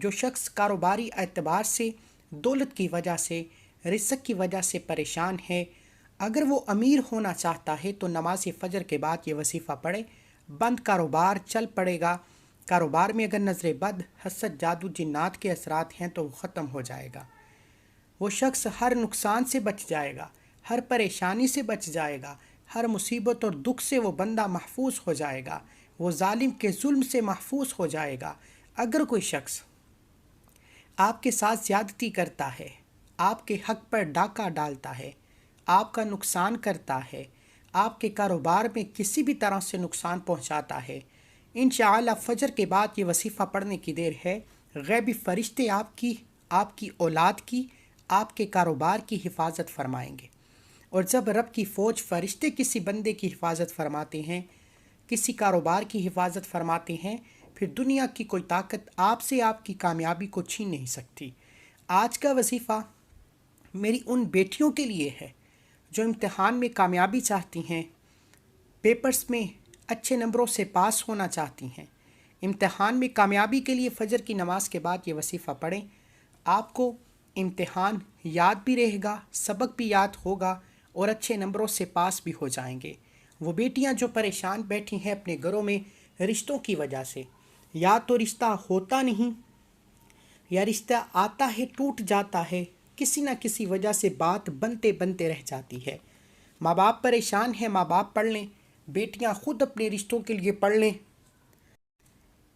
جو شخص کاروباری اعتبار سے، دولت کی وجہ سے، رزق کی وجہ سے پریشان ہے، اگر وہ امیر ہونا چاہتا ہے تو نماز فجر کے بعد یہ وظیفہ پڑھے، بند کاروبار چل پڑے گا۔ کاروبار میں اگر نظر بد، حسد، جادو، جنات کے اثرات ہیں تو وہ ختم ہو جائے گا۔ وہ شخص ہر نقصان سے بچ جائے گا، ہر پریشانی سے بچ جائے گا، ہر مصیبت اور دکھ سے وہ بندہ محفوظ ہو جائے گا، وہ ظالم کے ظلم سے محفوظ ہو جائے گا۔ اگر کوئی شخص آپ کے ساتھ زیادتی کرتا ہے، آپ کے حق پر ڈاکہ ڈالتا ہے، آپ کا نقصان کرتا ہے، آپ کے کاروبار میں کسی بھی طرح سے نقصان پہنچاتا ہے، انشاءاللہ فجر کے بعد یہ وظیفہ پڑھنے کی دیر ہے، غیبی فرشتے آپ کی اولاد کی، آپ کے کاروبار کی حفاظت فرمائیں گے۔ اور جب رب کی فوج فرشتے کسی بندے کی حفاظت فرماتے ہیں، کسی کاروبار کی حفاظت فرماتے ہیں، پھر دنیا کی کوئی طاقت آپ سے آپ کی کامیابی کو چھین نہیں سکتی۔ آج کا وظیفہ میری ان بیٹیوں کے لیے ہے جو امتحان میں کامیابی چاہتی ہیں، پیپرز میں اچھے نمبروں سے پاس ہونا چاہتی ہیں۔ امتحان میں کامیابی کے لیے فجر کی نماز کے بعد یہ وظیفہ پڑھیں۔ آپ کو امتحان یاد بھی رہے گا، سبق بھی یاد ہوگا اور اچھے نمبروں سے پاس بھی ہو جائیں گے۔ وہ بیٹیاں جو پریشان بیٹھی ہیں اپنے گھروں میں رشتوں کی وجہ سے، یا تو رشتہ ہوتا نہیں، یا رشتہ آتا ہے ٹوٹ جاتا ہے، کسی نہ کسی وجہ سے بات بنتے بنتے رہ جاتی ہے۔ ماں باپ پریشان ہیں، ماں باپ پڑھ لیں، بیٹیاں خود اپنے رشتوں کے لیے پڑھ لیں۔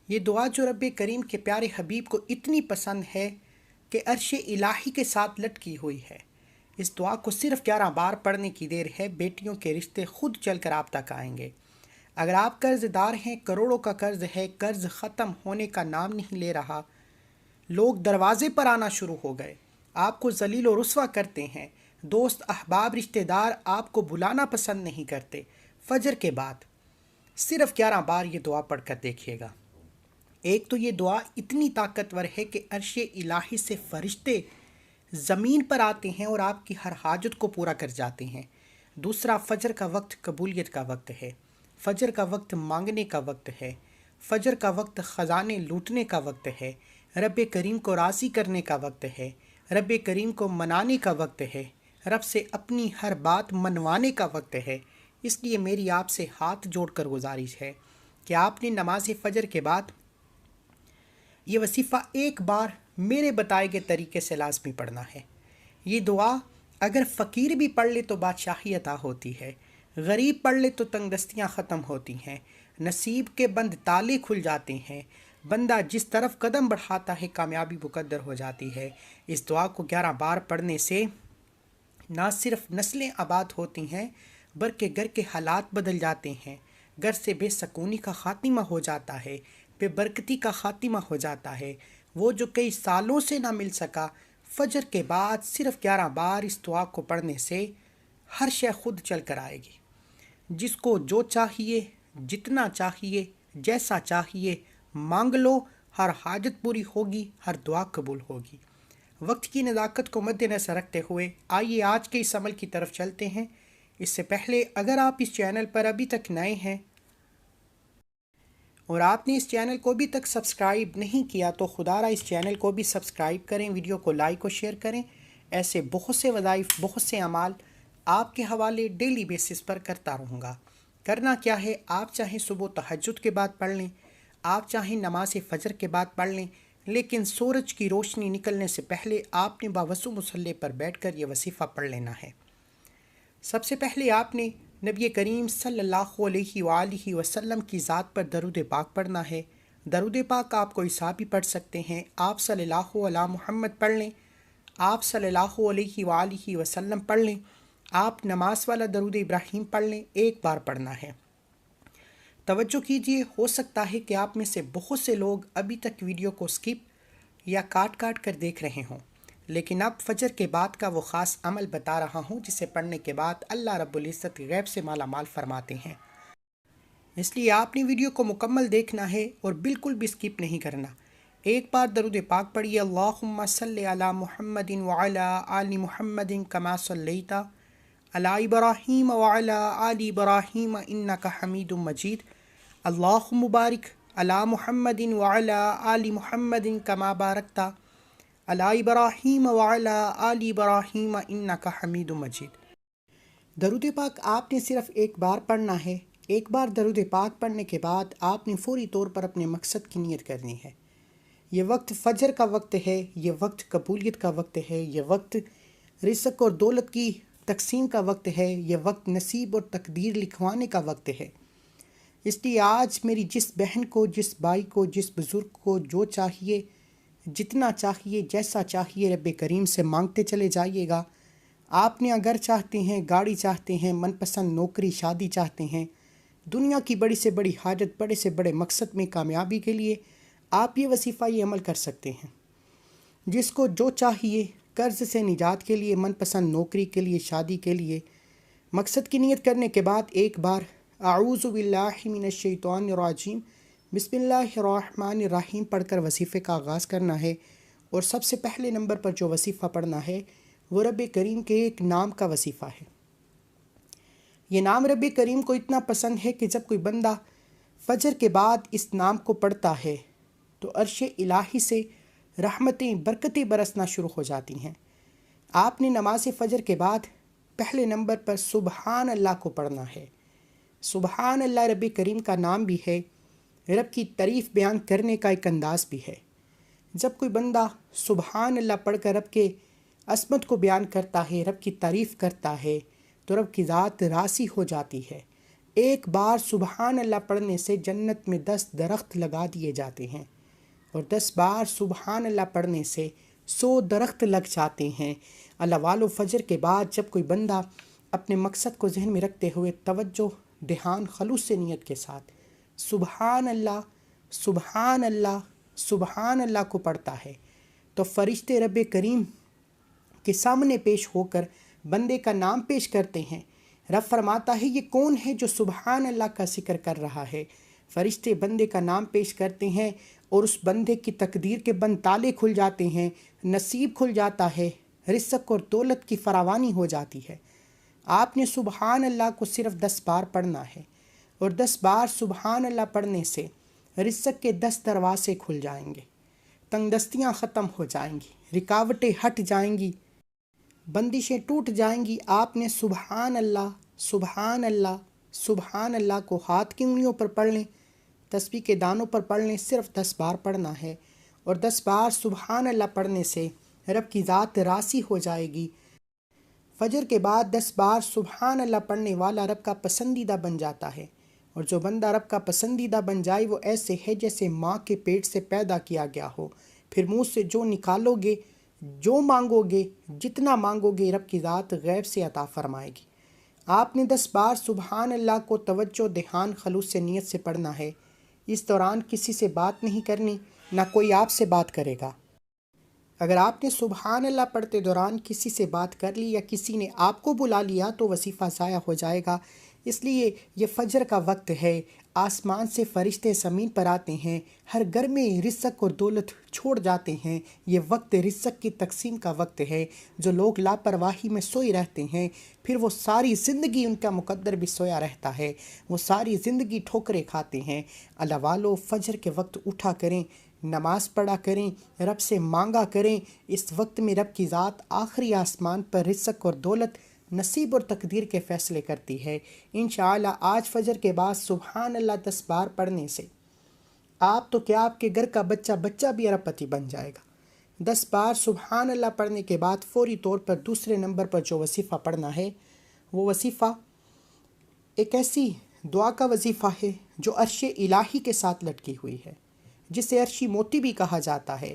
یہ دعا جو رب کریم کے پیارے حبیب کو اتنی پسند ہے کہ عرش الہی کے ساتھ لٹکی ہوئی ہے، اس دعا کو صرف 11 بار پڑھنے کی دیر ہے، بیٹیوں کے رشتے خود چل کر آپ تک آئیں گے۔ اگر آپ قرض دار ہیں، کروڑوں کا قرض ہے، قرض ختم ہونے کا نام نہیں لے رہا، لوگ دروازے پر آنا شروع ہو گئے، آپ کو ذلیل و رسوا کرتے ہیں، دوست احباب رشتہ دار آپ کو بلانا پسند نہیں کرتے، فجر کے بعد صرف 11 بار یہ دعا پڑھ کر دیکھیے گا۔ ایک تو یہ دعا اتنی طاقتور ہے کہ عرش الہی سے فرشتے زمین پر آتے ہیں اور آپ کی ہر حاجت کو پورا کر جاتے ہیں۔ دوسرا، فجر کا وقت قبولیت کا وقت ہے، فجر کا وقت مانگنے کا وقت ہے، فجر کا وقت خزانے لوٹنے کا وقت ہے، رب کریم کو راضی کرنے کا وقت ہے، رب کریم کو منانے کا وقت ہے، رب سے اپنی ہر بات منوانے کا وقت ہے۔ اس لیے میری آپ سے ہاتھ جوڑ کر گزارش ہے کہ آپ نے نماز فجر کے بعد یہ وظیفہ ایک بار میرے بتائے گئے طریقے سے لازمی پڑھنا ہے۔ یہ دعا اگر فقیر بھی پڑھ لے تو بادشاہی عطا ہوتی ہے، غریب پڑھ لے تو تنگ دستیاں ختم ہوتی ہیں، نصیب کے بند تالے کھل جاتے ہیں، بندہ جس طرف قدم بڑھاتا ہے کامیابی مقدر ہو جاتی ہے۔ اس دعا کو 11 بار پڑھنے سے نہ صرف نسلیں آباد ہوتی ہیں بلکہ گھر کے حالات بدل جاتے ہیں، گھر سے بے سکونی کا خاتمہ ہو جاتا ہے، بے برکتی کا خاتمہ ہو جاتا ہے۔ وہ جو کئی سالوں سے نہ مل سکا، فجر کے بعد صرف 11 بار اس دعا کو پڑھنے سے ہر شے خود چل کر آئے گی۔ جس کو جو چاہیے، جتنا چاہیے، جیسا چاہیے مانگ لو، ہر حاجت پوری ہوگی، ہر دعا قبول ہوگی۔ وقت کی نزاکت کو مد نظر رکھتے ہوئے آئیے آج کے اس عمل کی طرف چلتے ہیں۔ اس سے پہلے اگر آپ اس چینل پر ابھی تک نئے ہیں اور آپ نے اس چینل کو ابھی تک سبسکرائب نہیں کیا تو خدا را اس چینل کو بھی سبسکرائب کریں، ویڈیو کو لائک و شیئر کریں۔ ایسے بہت سے وظائف، بہت سے اعمال آپ کے حوالے ڈیلی بیسس پر کرتا رہوں گا۔ کرنا کیا ہے، آپ چاہیں صبح تہجد کے بعد پڑھ لیں، آپ چاہیں نماز فجر کے بعد پڑھ لیں، لیکن سورج کی روشنی نکلنے سے پہلے آپ نے باوضو مصلی پر بیٹھ کر یہ وظیفہ پڑھ لینا ہے۔ سب سے پہلے آپ نے نبی کریم صلی اللہ علیہ وآلہ وسلم کی ذات پر درود پاک پڑھنا ہے۔ درود پاک آپ کوئی سا بھی پڑھ سکتے ہیں، آپ صلی اللہ علیہ محمد پڑھ لیں، آپ صلی اللہ علیہ وآلہ وسلم پڑھ لیں، آپ نماز والا درود ابراہیم پڑھ لیں، ایک بار پڑھنا ہے۔ توجہ کیجئے، ہو سکتا ہے کہ آپ میں سے بہت سے لوگ ابھی تک ویڈیو کو سکپ یا کاٹ کاٹ کر دیکھ رہے ہوں، لیکن اب فجر کے بعد کا وہ خاص عمل بتا رہا ہوں جسے پڑھنے کے بعد اللہ رب العزت غیب سے مالا مال فرماتے ہیں۔ اس لیے آپ نے ویڈیو کو مکمل دیکھنا ہے اور بالکل بھی سکپ نہیں کرنا۔ ایک بار درود پاک پڑھیے، اللہم صلی علی محمد وعلی آل محمد کما صلیت علی ابراہیم وعلی آل ابراہیم انک حمید مجید، اللہم بارک علی محمد وعلی آل محمد کما بارکتا علی ابراہیم وعلی آل ابراہیم انک حمید مجید۔ درود پاک آپ نے صرف ایک بار پڑھنا ہے۔ ایک بار درود پاک پڑھنے کے بعد آپ نے فوری طور پر اپنے مقصد کی نیت کرنی ہے۔ یہ وقت فجر کا وقت ہے، یہ وقت قبولیت کا وقت ہے، یہ وقت رزق اور دولت کی تقسیم کا وقت ہے، یہ وقت نصیب اور تقدیر لکھوانے کا وقت ہے۔ اس لیے آج میری جس بہن کو، جس بھائی کو، جس بزرگ کو جو چاہیے، جتنا چاہیے، جیسا چاہیے، رب کریم سے مانگتے چلے جائیے گا۔ آپ نے اگر چاہتے ہیں، گاڑی چاہتے ہیں، من پسند نوکری، شادی چاہتے ہیں، دنیا کی بڑی سے بڑی حاجت، بڑے سے بڑے مقصد میں کامیابی کے لیے آپ یہ وظیفہ، یہ عمل کر سکتے ہیں۔ جس کو جو چاہیے، قرض سے نجات کے لیے، من پسند نوکری کے لیے، شادی کے لیے، مقصد کی نیت کرنے کے بعد ایک بار اعوذ باللہ من الشیطان الرجیم بسم اللہ الرحمن الرحیم پڑھ کر وظیفے کا آغاز کرنا ہے۔ اور سب سے پہلے نمبر پر جو وظیفہ پڑھنا ہے وہ رب کریم کے ایک نام کا وظیفہ ہے۔ یہ نام رب کریم کو اتنا پسند ہے کہ جب کوئی بندہ فجر کے بعد اس نام کو پڑھتا ہے تو عرش الہی سے رحمتیں، برکتیں برسنا شروع ہو جاتی ہیں۔ آپ نے نماز فجر کے بعد پہلے نمبر پر سبحان اللہ کو پڑھنا ہے۔ سبحان اللہ رب کریم کا نام بھی ہے، رب کی تعریف بیان کرنے کا ایک انداز بھی ہے۔ جب کوئی بندہ سبحان اللہ پڑھ کر رب کے عظمت کو بیان کرتا ہے، رب کی تعریف کرتا ہے، تو رب کی ذات راضی ہو جاتی ہے۔ ایک بار سبحان اللہ پڑھنے سے جنت میں 10 درخت لگا دیے جاتے ہیں، اور 10 بار سبحان اللہ پڑھنے سے 100 درخت لگ جاتے ہیں۔ اللہ والو، فجر کے بعد جب کوئی بندہ اپنے مقصد کو ذہن میں رکھتے ہوئے توجہ، دھیان، خلوص سے نیت کے ساتھ سبحان اللہ، سبحان اللہ، سبحان اللہ کو پڑھتا ہے تو فرشتے رب کریم کے سامنے پیش ہو کر بندے کا نام پیش کرتے ہیں۔ رب فرماتا ہے یہ کون ہے جو سبحان اللہ کا ذکر کر رہا ہے؟ فرشتے بندے کا نام پیش کرتے ہیں اور اس بندے کی تقدیر کے بند تالے کھل جاتے ہیں، نصیب کھل جاتا ہے، رزق اور دولت کی فراوانی ہو جاتی ہے۔ آپ نے سبحان اللہ کو صرف 10 بار پڑھنا ہے، اور 10 بار سبحان اللہ پڑھنے سے رزق کے 10 دروازے کھل جائیں گے، تنگ دستیاں ختم ہو جائیں گی، رکاوٹیں ہٹ جائیں گی، بندشیں ٹوٹ جائیں گی۔ آپ نے سبحان اللہ، سبحان اللہ، سبحان اللہ کو ہاتھ کی انگلیوں پر پڑھ لیں، تسبیح کے دانوں پر پڑھ لیں، صرف 10 بار پڑھنا ہے۔ اور 10 بار سبحان اللہ پڑھنے سے رب کی ذات راضی ہو جائے گی۔ فجر کے بعد 10 بار سبحان اللہ پڑھنے والا رب کا پسندیدہ بن جاتا ہے، اور جو بندہ رب کا پسندیدہ بن جائے وہ ایسے ہے جیسے ماں کے پیٹ سے پیدا کیا گیا ہو۔ پھر منہ سے جو نکالو گے، جو مانگو گے، جتنا مانگو گے، رب کی ذات غیب سے عطا فرمائے گی۔ آپ نے 10 بار سبحان اللہ کو توجہ، دھیان، خلوص سے نیت سے پڑھنا ہے۔ اس دوران کسی سے بات نہیں کرنی، نہ کوئی آپ سے بات کرے گا۔ اگر آپ نے سبحان اللہ پڑھتے دوران کسی سے بات کر لی یا کسی نے آپ کو بلا لیا تو وظیفہ ضائع ہو جائے گا۔ اس لیے یہ فجر کا وقت ہے، آسمان سے فرشتے زمین پر آتے ہیں، ہر گھر میں رزق اور دولت چھوڑ جاتے ہیں۔ یہ وقت رزق کی تقسیم کا وقت ہے۔ جو لوگ لاپرواہی میں سوئے رہتے ہیں، پھر وہ ساری زندگی ان کا مقدر بھی سویا رہتا ہے، وہ ساری زندگی ٹھوکریں کھاتے ہیں۔ اللہ والو، فجر کے وقت اٹھا کریں، نماز پڑھا کریں، رب سے مانگا کریں۔ اس وقت میں رب کی ذات آخری آسمان پر رزق اور دولت، نصیب اور تقدیر کے فیصلے کرتی ہے۔ انشاءاللہ آج فجر کے بعد سبحان اللہ 10 بار پڑھنے سے آپ تو کیا، آپ کے گھر کا بچہ بھی ارب پتی بن جائے گا۔ 10 بار سبحان اللہ پڑھنے کے بعد فوری طور پر دوسرے نمبر پر جو وظیفہ پڑھنا ہے وہ وظیفہ ایک ایسی دعا کا وظیفہ ہے جو عرش الہی کے ساتھ لٹکی ہوئی ہے، جسے عرشی موتی بھی کہا جاتا ہے،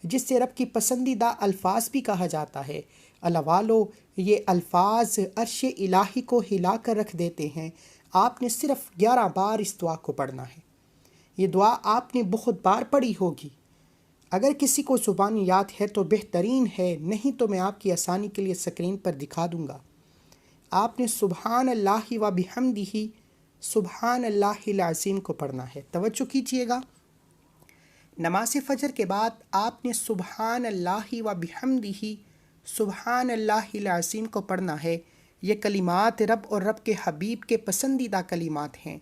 جس سے رب کی پسندیدہ الفاظ بھی کہا جاتا ہے۔ اللہ والو، یہ الفاظ عرش الہی کو ہلا کر رکھ دیتے ہیں۔ آپ نے صرف 11 بار اس دعا کو پڑھنا ہے۔ یہ دعا آپ نے بہت بار پڑھی ہوگی۔ اگر کسی کو زبانی یاد ہے تو بہترین ہے، نہیں تو میں آپ کی آسانی کے لیے اسکرین پر دکھا دوں گا۔ آپ نے سبحان اللہ و بحمدہ، سبحان اللہ العظیم کو پڑھنا ہے۔ توجہ کیجیے گا، نماز فجر کے بعد آپ نے سبحان اللہ و بحمدہ، سبحان اللہ العظیم کو پڑھنا ہے۔ یہ کلمات رب اور رب کے حبیب کے پسندیدہ کلمات ہیں۔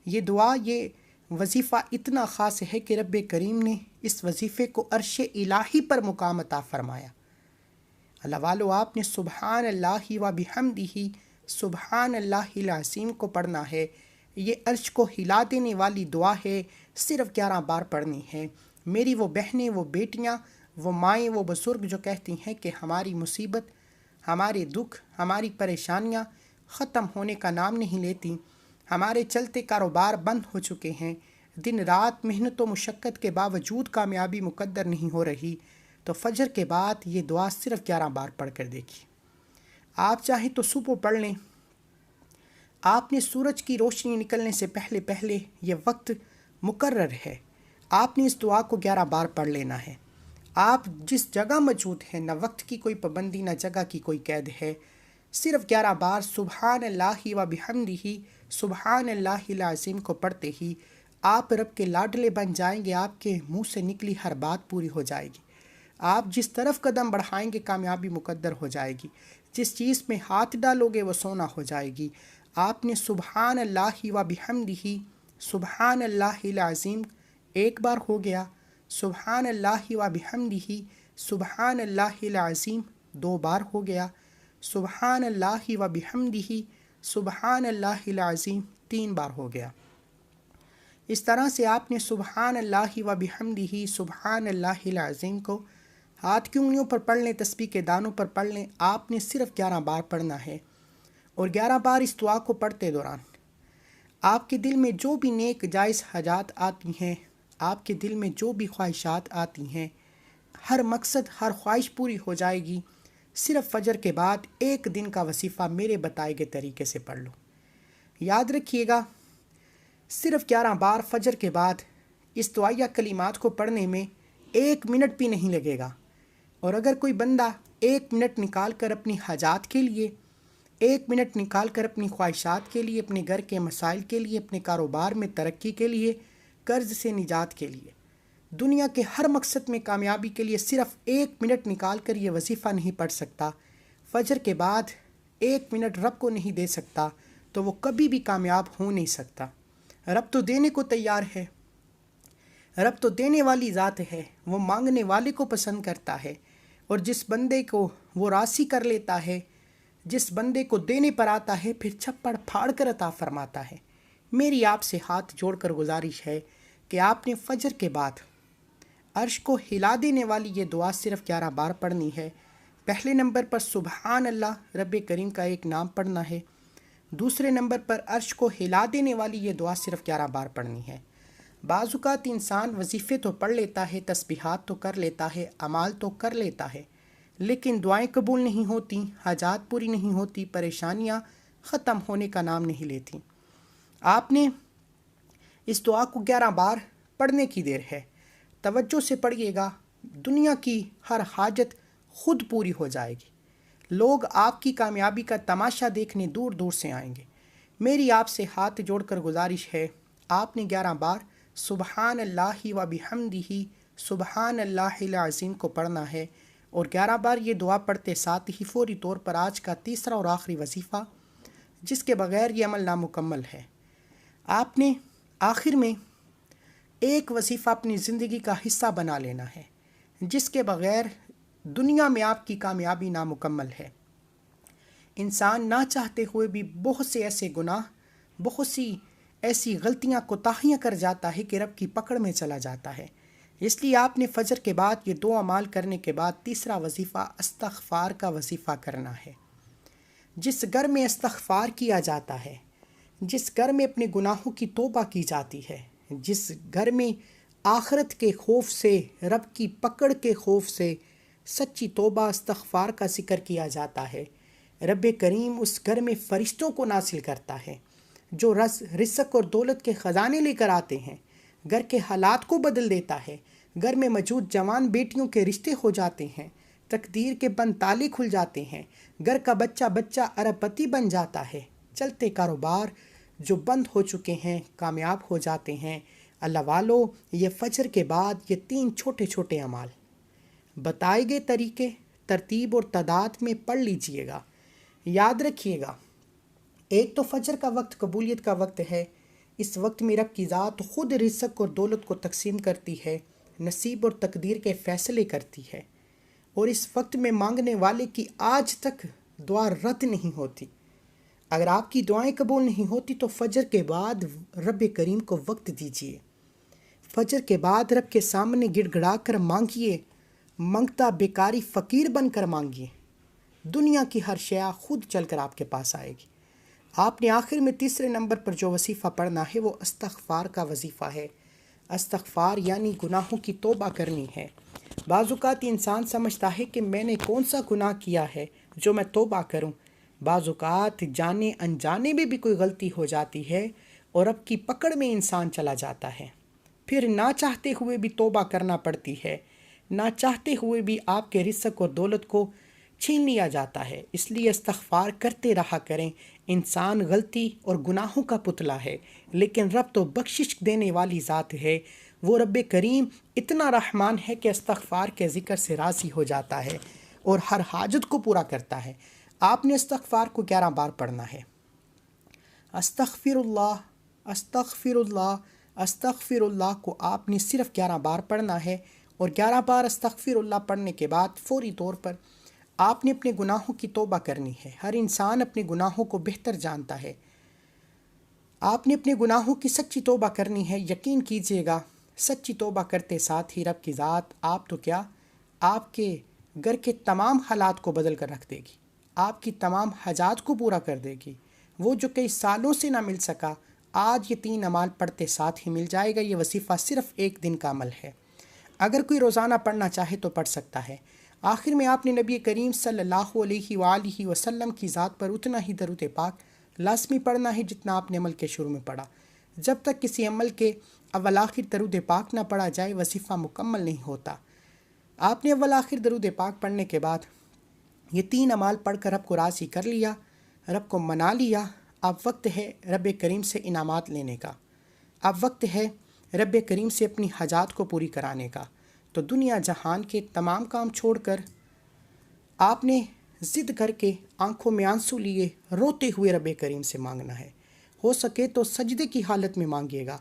یہ دعا، یہ وظیفہ اتنا خاص ہے کہ رب کریم نے اس وظیفے کو عرش الہی پر مقام عطا فرمایا۔ اللہ والو، آپ نے سبحان اللہ و بحمدہ سبحان اللہ العظیم کو پڑھنا ہے۔ یہ عرش کو ہلا دینے والی دعا ہے، صرف 11 بار پڑھنی ہے۔ میری وہ بہنیں، وہ بیٹیاں، وہ مائیں، وہ بزرگ جو کہتی ہیں کہ ہماری مصیبت، ہمارے دکھ، ہماری پریشانیاں ختم ہونے کا نام نہیں لیتی، ہمارے چلتے کاروبار بند ہو چکے ہیں، دن رات محنت و مشقت کے باوجود کامیابی مقدر نہیں ہو رہی، تو فجر کے بعد یہ دعا صرف 11 بار پڑھ کر دیکھیے۔ آپ چاہیں تو صبح پڑھ لیں۔ آپ نے سورج کی روشنی نکلنے سے پہلے پہلے یہ وقت مقرر ہے، آپ نے اس دعا کو 11 بار پڑھ لینا ہے۔ آپ جس جگہ موجود ہیں، نہ وقت کی کوئی پابندی نہ جگہ کی کوئی قید ہے، صرف 11 بار سبحان اللہ و بحمدہ سبحان اللہ العظیم کو پڑھتے ہی آپ رب کے لاڈلے بن جائیں گے۔ آپ کے منہ سے نکلی ہر بات پوری ہو جائے گی۔ آپ جس طرف قدم بڑھائیں گے کامیابی مقدر ہو جائے گی، جس چیز میں ہاتھ ڈالو گے وہ سونا ہو جائے گی۔ آپ نے سبحان اللہ و بحمدہ سبحان اللہ العظیم 1 بار ہو گیا، سبحان اللہ و بحمدہ سبحان اللہ العظیم 2 بار ہو گیا، سبحان اللہ و بحمدہ سبحان اللہ العظیم 3 بار ہو گیا۔ اس طرح سے آپ نے سبحان اللہ و بحمدہ سبحان اللہ العظیم کو ہاتھ کی انگلیوں پر پڑھ لیں، تسبیح کے دانوں پر پڑھ لیں۔ آپ نے صرف 11 بار پڑھنا ہے، اور 11 بار اس دعا کو پڑھتے دوران آپ کے دل میں جو بھی نیک جائز حاجات آتی ہیں، آپ کے دل میں جو بھی خواہشات آتی ہیں، ہر مقصد، ہر خواہش پوری ہو جائے گی۔ صرف فجر کے بعد 1 دن کا وظیفہ میرے بتائے گئے طریقے سے پڑھ لو۔ یاد رکھیے گا، صرف 11 بار فجر کے بعد اس دعائیہ کلمات کو پڑھنے میں 1 منٹ بھی نہیں لگے گا، اور اگر کوئی بندہ 1 منٹ نکال کر اپنی حاجات کے لیے، 1 منٹ نکال کر اپنی خواہشات کے لیے، اپنے گھر کے مسائل کے لیے، اپنے کاروبار میں ترقی کے لیے، قرض سے نجات کے لیے، دنیا کے ہر مقصد میں کامیابی کے لیے صرف 1 منٹ نکال کر یہ وظیفہ نہیں پڑھ سکتا، فجر کے بعد 1 منٹ رب کو نہیں دے سکتا، تو وہ کبھی بھی کامیاب ہو نہیں سکتا۔ رب تو دینے کو تیار ہے، رب تو دینے والی ذات ہے، وہ مانگنے والے کو پسند کرتا ہے، اور جس بندے کو وہ راضی کر لیتا ہے، جس بندے کو دینے پر آتا ہے، پھر چھپڑ پھاڑ کر عطا فرماتا ہے۔ میری آپ سے ہاتھ جوڑ کر گزارش ہے کہ آپ نے فجر کے بعد عرش کو ہلا دینے والی یہ دعا صرف 11 بار پڑھنی ہے۔ پہلے نمبر پر سبحان اللہ رب کریم کا ایک نام پڑھنا ہے، دوسرے نمبر پر عرش کو ہلا دینے والی یہ دعا صرف 11 بار پڑھنی ہے۔ بعض اوقات انسان وظیفے تو پڑھ لیتا ہے، تسبیحات تو کر لیتا ہے، اعمال تو کر لیتا ہے، لیکن دعائیں قبول نہیں ہوتی، حاجات پوری نہیں ہوتی، پریشانیاں ختم ہونے کا نام نہیں لیتی۔ آپ نے اس دعا کو 11 بار پڑھنے کی دیر ہے، توجہ سے پڑھیے گا، دنیا کی ہر حاجت خود پوری ہو جائے گی۔ لوگ آپ کی کامیابی کا تماشا دیکھنے دور دور سے آئیں گے۔ میری آپ سے ہاتھ جوڑ کر گزارش ہے، آپ نے 11 بار سبحان اللہ و بحمدہ سبحان اللہ العظیم کو پڑھنا ہے، اور 11 بار یہ دعا پڑھتے ساتھ ہی فوری طور پر آج کا تیسرا اور آخری وظیفہ، جس کے بغیر یہ عمل نامکمل ہے، آپ نے آخر میں ایک وظیفہ اپنی زندگی کا حصہ بنا لینا ہے، جس کے بغیر دنیا میں آپ کی کامیابی نامکمل ہے۔ انسان نہ چاہتے ہوئے بھی بہت سے ایسے گناہ، بہت سی ایسی غلطیاں، کوتاہیاں کر جاتا ہے کہ رب کی پکڑ میں چلا جاتا ہے۔ اس لیے آپ نے فجر کے بعد یہ 2 اعمال کرنے کے بعد تیسرا وظیفہ استغفار کا وظیفہ کرنا ہے۔ جس گھر میں استغفار کیا جاتا ہے، جس گھر میں اپنے گناہوں کی توبہ کی جاتی ہے، جس گھر میں آخرت کے خوف سے، رب کی پکڑ کے خوف سے سچی توبہ استغفار کا ذکر کیا جاتا ہے، رب کریم اس گھر میں فرشتوں کو نازل کرتا ہے جو رزق اور دولت کے خزانے لے کر آتے ہیں، گھر کے حالات کو بدل دیتا ہے، گھر میں موجود جوان بیٹیوں کے رشتے ہو جاتے ہیں، تقدیر کے بند تالے کھل جاتے ہیں، گھر کا بچہ ارب پتی بن جاتا ہے، چلتے کاروبار جو بند ہو چکے ہیں کامیاب ہو جاتے ہیں۔ اللہ والو، یہ فجر کے بعد یہ 3 چھوٹے چھوٹے اعمال بتائے گئے طریقے، ترتیب اور تعداد میں پڑھ لیجئے گا۔ یاد رکھیے گا، ایک تو فجر کا وقت قبولیت کا وقت ہے، اس وقت میں رب کی ذات خود رزق اور دولت کو تقسیم کرتی ہے، نصیب اور تقدیر کے فیصلے کرتی ہے، اور اس وقت میں مانگنے والے کی آج تک دعا رد نہیں ہوتی۔ اگر آپ کی دعائیں قبول نہیں ہوتی تو فجر کے بعد رب کریم کو وقت دیجیے، فجر کے بعد رب کے سامنے گڑ گڑا کر مانگیے، منگتا بیکاری فقیر بن کر مانگیے، دنیا کی ہر شے خود چل کر آپ کے پاس آئے گی۔ آپ نے آخر میں تیسرے نمبر پر جو وظیفہ پڑھنا ہے وہ استغفار کا وظیفہ ہے۔ استغفار یعنی گناہوں کی توبہ کرنی ہے۔ بعض اوقات انسان سمجھتا ہے کہ میں نے کون سا گناہ کیا ہے جو میں توبہ کروں۔ بعض اوقات جانے انجانے میں بھی کوئی غلطی ہو جاتی ہے اور رب کی پکڑ میں انسان چلا جاتا ہے، پھر نہ چاہتے ہوئے بھی توبہ کرنا پڑتی ہے، نہ چاہتے ہوئے بھی آپ کے رزق اور دولت کو چھین لیا جاتا ہے۔ اس لیے استغفار کرتے رہا کریں۔ انسان غلطی اور گناہوں کا پتلا ہے، لیکن رب تو بخشش دینے والی ذات ہے۔ وہ رب کریم اتنا رحمان ہے کہ استغفار کے ذکر سے راضی ہو جاتا ہے اور ہر حاجت کو پورا کرتا ہے۔ آپ نے استغفار کو 11 بار پڑھنا ہے۔ استغفر اللہ، استغفر اللہ، استغفر اللہ کو آپ نے صرف 11 بار پڑھنا ہے، اور 11 بار استغفر اللہ پڑھنے کے بعد فوری طور پر آپ نے اپنے گناہوں کی توبہ کرنی ہے۔ ہر انسان اپنے گناہوں کو بہتر جانتا ہے۔ آپ نے اپنے گناہوں کی سچی توبہ کرنی ہے۔ یقین کیجیے گا، سچی توبہ کرتے ساتھ ہی رب کی ذات آپ تو کیا، آپ کے گھر کے تمام حالات کو بدل کر رکھ دے گی، آپ کی تمام حاجات کو پورا کر دے گی۔ وہ جو کئی سالوں سے نہ مل سکا، آج یہ 3 اعمال پڑھتے ساتھ ہی مل جائے گا۔ یہ وظیفہ صرف 1 دن کا عمل ہے۔ اگر کوئی روزانہ پڑھنا چاہے تو پڑھ سکتا ہے۔ آخر میں آپ نے نبی کریم صلی اللہ علیہ وآلہ وسلم کی ذات پر اتنا ہی درود پاک لازمی پڑھنا ہے جتنا آپ نے عمل کے شروع میں پڑھا۔ جب تک کسی عمل کے اول آخر درود پاک نہ پڑھا جائے، وظیفہ مکمل نہیں ہوتا۔ آپ نے اول آخر درود پاک پڑھنے کے بعد یہ 3 اعمال پڑھ کر رب کو راضی کر لیا، رب کو منا لیا۔ اب وقت ہے رب کریم سے انعامات لینے کا، اب وقت ہے رب کریم سے اپنی حاجات کو پوری کرانے کا۔ تو دنیا جہان کے تمام کام چھوڑ کر آپ نے ضد کر کے آنکھوں میں آنسو لیے روتے ہوئے رب کریم سے مانگنا ہے۔ ہو سکے تو سجدے کی حالت میں مانگیے گا،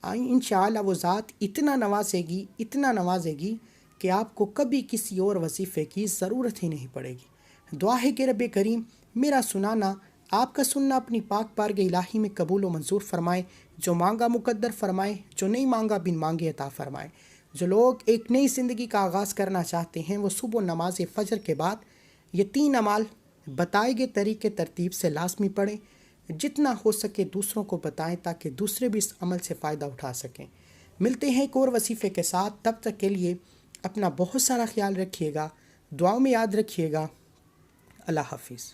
انشاءاللہ وہ ذات اتنا نوازے گی، اتنا نوازے گی کہ آپ کو کبھی کسی اور وظیفے کی ضرورت ہی نہیں پڑے گی۔ دعا ہے کہ رب کریم میرا سنانا، آپ کا سننا اپنی پاک بارگاہ الہی میں قبول و منظور فرمائے، جو مانگا مقدر فرمائے، جو نہیں مانگا بن مانگے عطا فرمائے۔ جو لوگ ایک نئی زندگی کا آغاز کرنا چاہتے ہیں وہ صبح نماز فجر کے بعد یہ 3 اعمال بتائے گئے طریقے ترتیب سے لازمی پڑھیں، جتنا ہو سکے دوسروں کو بتائیں تاکہ دوسرے بھی اس عمل سے فائدہ اٹھا سکیں۔ ملتے ہیں ایک اور وظیفے کے ساتھ، تب تک کے لیے اپنا بہت سارا خیال رکھیے گا، دعاؤں میں یاد رکھیے گا۔ اللہ حافظ۔